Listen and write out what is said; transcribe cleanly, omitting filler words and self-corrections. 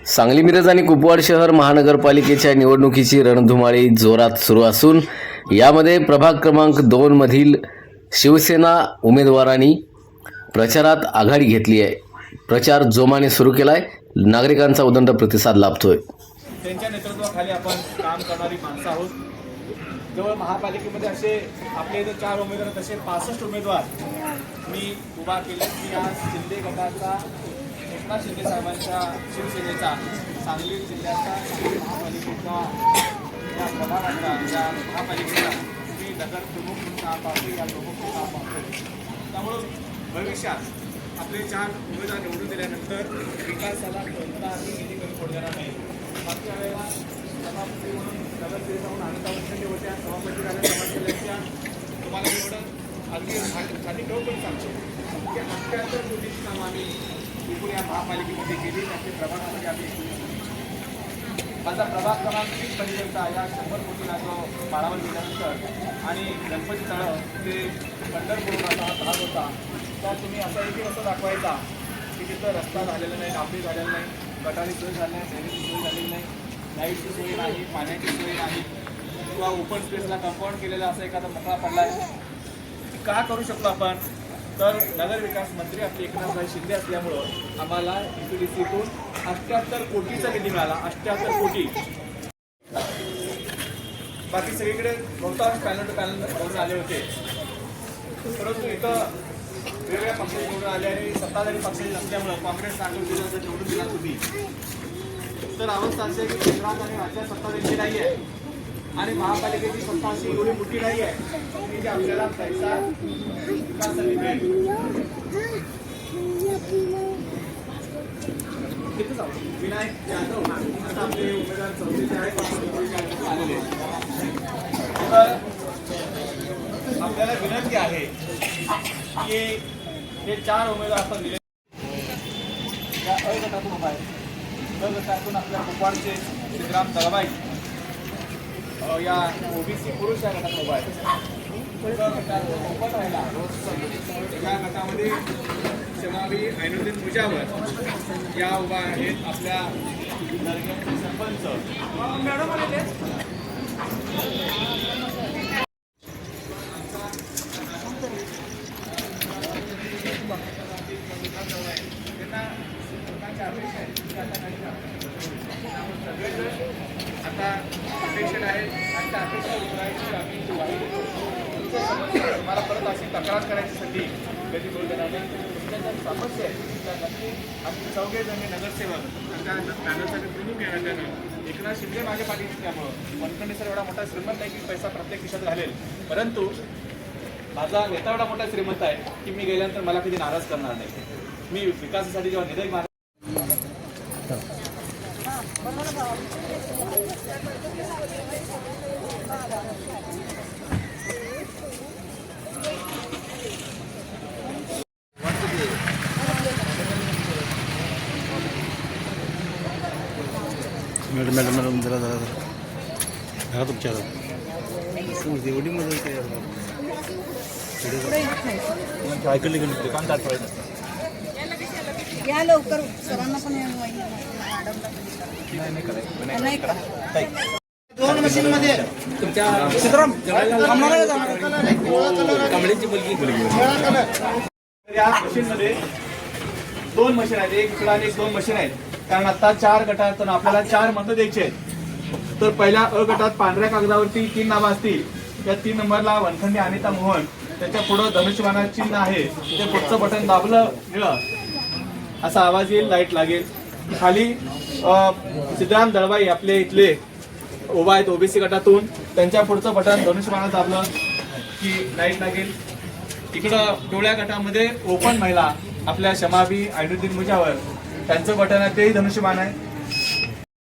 सांगली मिरज आणि कुपवाड शहर महानगरपालिकेच्या निवडणुकीची रणधुमाळी जोरात सुरू असून यामध्ये प्रभाग क्रमांक 2 मधील शिवसेना उमेदवारांनी प्रचारात आघाडी घेतली आहे। प्रचार जोमाने सुरू केलाय। नागरिकांचा उदंड प्रतिसाद लाभतोय। त्यांच्या नेतृत्वाखाली आपण काम करणारी माणसं आहोत। जवळ महापालिकेमध्ये असे आपले इथे 4 उमेदवार तसे 65 उमेदवार मी उभा केले की या शिंदे गटाचा एकनाथ शिंदे साहेबांच्या शिवसेनेचा सांगली जिल्ह्याचा महापालिकेचा या प्रभागाचा या महापालिकेचा मी नगर प्रमुख म्हणून काम पाहतो, या प्रमुख काम पाहतो। त्यामुळं भविष्यात आपले 4 उमेदवार निवडून दिल्यानंतर विकासाला कोणताही निधी कमी पडू देणार नाही। मागच्या वेळेला सभापती म्हणून नगरसेवक म्हणून अनिता वनखंडे होत्या, सभापती झाल्या समाज कल्याणच्या। तुम्हाला मी एवढं अगदी खाली ठोकून सांगतो की 78 कोटीची कामं आम्ही एकूण या महापालिकेमध्ये केली। त्याचे प्रभागामध्ये आम्ही माझा प्रभाग क्रमांक 30 पर्यंत या 100 कोटीला जो पाडावर गेल्यानंतर आणि गणपती तळं ते पंढरपूर असा भाग होता, तर तुम्ही असा एक असं दाखवायचा की तिथं रस्ता झालेला नाही, डांबरी झालेला नाही, गटारी सोय झाली नाही, ड्रेनेजची सोय झालेली नाही, लाईटची सोय नाही, पाण्याची सोय नाही, किंवा ओपन स्पेसला कंपाऊंड केलेला असा एखादा मोकळा पडला आहे। का करू शकतो आपण? तर नगर विकास मंत्री आपले एकनाथभाई शिंदे असल्यामुळं आम्हाला EPDCतून 78 कोटीचा निधी मिळाला। 78 कोटी। बाकी सगळीकडे बहुतांश पॅनल टू पॅनल निवडून आले होते, परंतु इथं वेगवेगळ्या पक्षाचे निवडून आले आणि सत्ताधारी पक्षाचे नसल्यामुळं काँग्रेस जर निवडून दिला तुम्ही, तर अवस्था अशी आहे की केंद्रात आणि राज्यात सत्ता त्यांची नाही आहे आणि महापालिकेची सत्ता अशी एवढी मोठी नाही आहे की जे आपल्याला पैसा विकासासाठी मिळेल। विनायक जाधव आता आपले उमेदवार 34 आहेत आलेले। तर आपल्याला विनंती आहे की हे 4 उमेदवार आपण दिले या अ गटातून उभा आहे। अ गटातून आपल्या कुपवाडचे श्रीराम दळवाई या OBC पुरुष या गटात उभा आहे। ओपन राहिला या गटामध्ये शमावी ऐनुद्दीन मुजावर या उभा आहेत आपल्या दर्ग्याचे सरपंच मॅडम आलेले। आता अपेक्षित आहे आता अपेक्षा उतरायची आम्ही तुम्हाला परत अशी तक्रार करायची संधी कधी बोल देणार नाही। तुमच्या ज्या समस्या आहेत त्या नक्की आम्ही 4 जणी नगरसेवक आणि त्या पॅनलसाठी प्रमुख या नात्यानं एकनाथ शिंदे माझ्या पाठीशी असल्यामुळं वनखंडे सर एवढा मोठा श्रीमंत आहे की पैसा प्रत्येक खिशात घालेल, परंतु माझा नेता एवढा मोठा श्रीमंत आहे की मी गेल्यानंतर मला कधी नाराज करणार नाही। मी विकासासाठी जेव्हा निधी मार मॅडम जरा तुमच्या एवढी मदत ऐकली गेली दुकान दाखवायचं या लवकर सरांना पण दोन मशीन मध्ये तुमच्या कमळीची मुलगी या मशीन मध्ये 2 मशीन आहेत, एक इकडं आणि 2 मशीन आहेत। कारण आता 4 गटातून आपल्याला 4 मतं द्यायचे आहेत। तर पहिल्या अ गटात पांढऱ्या कागदावरती 3 नावं असतील। त्या 3 नंबरला वनखंडे अनिता मोहन, त्याच्या पुढं धनुष्यबाणाचं चिन्ह आहे, ते पुढचं बटन दाबलं निळं असा आवाज येईल, लाईट लागेल। खाली श्रीराम दळवाई आपले इथले उभा आहेत OBC गटातून, त्यांच्या पुढचं बटन धनुष्यबाणाचं दाबलं की लाईट लागेल। इकडं डोळ्या गटामध्ये ओपन महिला आपल्या शमावी ऐनुद्दीन मुजावर, त्यांचं बटन आहे तेही धनुष्यबाण आहे।